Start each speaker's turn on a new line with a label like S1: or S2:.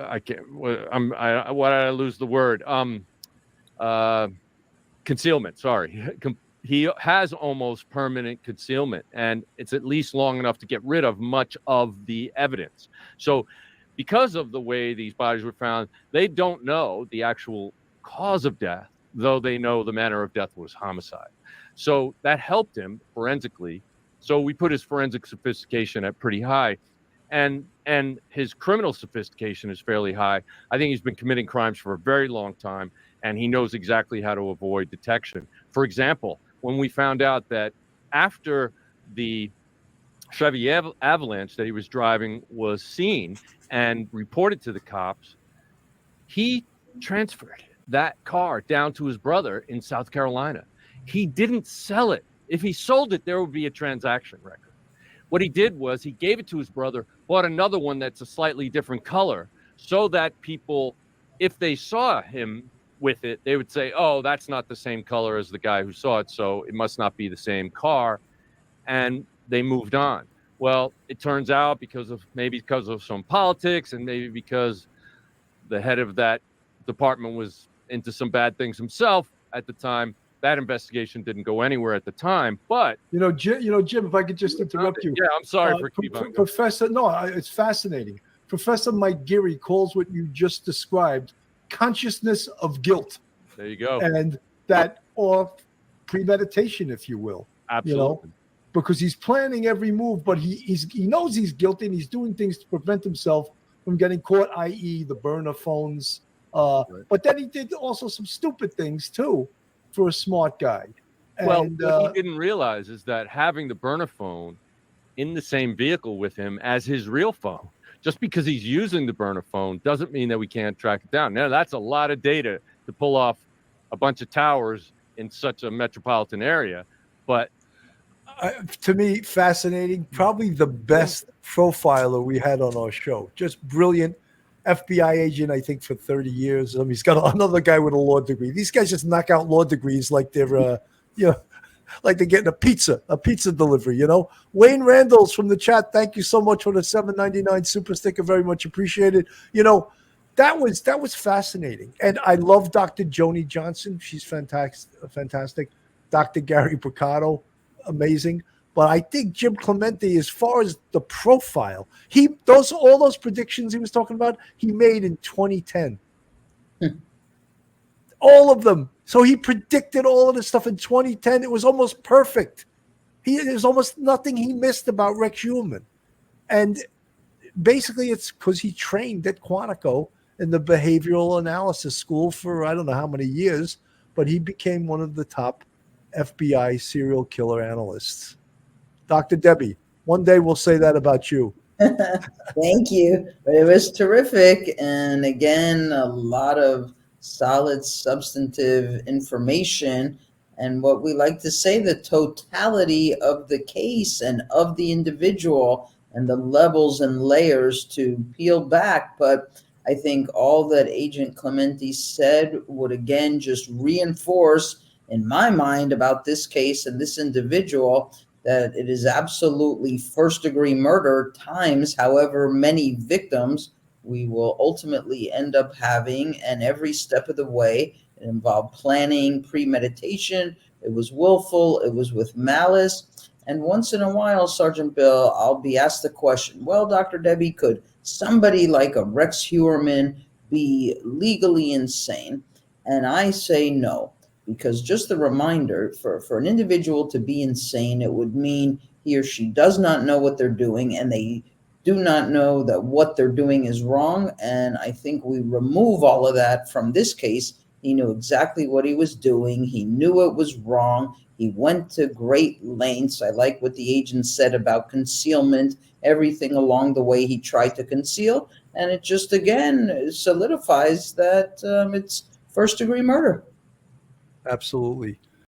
S1: I can't. Why did I lose the word? Concealment. Sorry. He has almost permanent concealment, and it's at least long enough to get rid of much of the evidence. So, because of the way these bodies were found, they don't know the actual cause of death, though they know the manner of death was homicide. So that helped him forensically. So we put his forensic sophistication at pretty high, and his criminal sophistication is fairly high. I think he's been committing crimes for a very long time, and he knows exactly how to avoid detection. For example, when we found out that after the Chevy Avalanche that he was driving was seen and reported to the cops, he transferred that car down to his brother in South Carolina. He didn't sell it. If he sold it, there would be a transaction record. What he did was he gave it to his brother, bought another one that's a slightly different color, so that people, if they saw him with it, they would say, oh, that's not the same color as the guy who saw it, so it must not be the same car. And they moved on. Well, it turns out because of some politics, and maybe because the head of that department was into some bad things himself at the time, that investigation didn't go anywhere at the time. But
S2: Jim, if I could just interrupt you.
S1: Yeah, I'm sorry for keeping on.
S2: Professor. No, it's fascinating. Professor Mike Geary calls what you just described consciousness of guilt.
S1: There you go.
S2: And that, or premeditation, if you will.
S1: Absolutely.
S2: Because he's planning every move, but he knows he's guilty, and he's doing things to prevent himself from getting caught, i.e. the burner phones. Right. But then he did also some stupid things too, for a smart guy.
S1: Well, what he didn't realize is that having the burner phone in the same vehicle with him as his real phone, just because he's using the burner phone doesn't mean that we can't track it down. Now, that's a lot of data to pull off a bunch of towers in such a metropolitan area. But
S2: to me, fascinating. Probably the best profiler we had on our show. Just brilliant. F.B.I. agent, I think, for 30 years. He's got another guy with a law degree. These guys just knock out law degrees like they're, like they're getting a pizza delivery. Wayne Randall's from the chat. Thank you so much for the $7.99 super sticker. Very much appreciated. That was fascinating, and I love Dr. Joni Johnson. She's fantastic. Dr. Gary Bricado, amazing. But I think Jim Clemente, as far as the profile, all those predictions he was talking about, he made in 2010. All of them. So he predicted all of this stuff in 2010. It was almost perfect. There's almost nothing he missed about Rex Heuermann. And basically it's because he trained at Quantico in the behavioral analysis school for I don't know how many years, but he became one of the top FBI serial killer analysts. Dr. Debbie, one day we'll say that about you.
S3: Thank you. But it was terrific. And again, a lot of solid, substantive information. And what we like to say, the totality of the case and of the individual and the levels and layers to peel back. But I think all that Agent Clemente said would again just reinforce in my mind about this case and this individual that it is absolutely first-degree murder times however many victims we will ultimately end up having, and every step of the way it involved planning, premeditation, it was willful, it was with malice, and once in a while, Sergeant Bill, I'll be asked the question, well, Dr. Debbie, could somebody like a Rex Heuermann be legally insane? And I say no. Because just the reminder, for an individual to be insane, it would mean he or she does not know what they're doing, and they do not know that what they're doing is wrong. And I think we remove all of that from this case. He knew exactly what he was doing. He knew it was wrong. He went to great lengths. I like what the agent said about concealment, everything along the way he tried to conceal. And it just, again, solidifies that it's first-degree murder.
S2: Absolutely.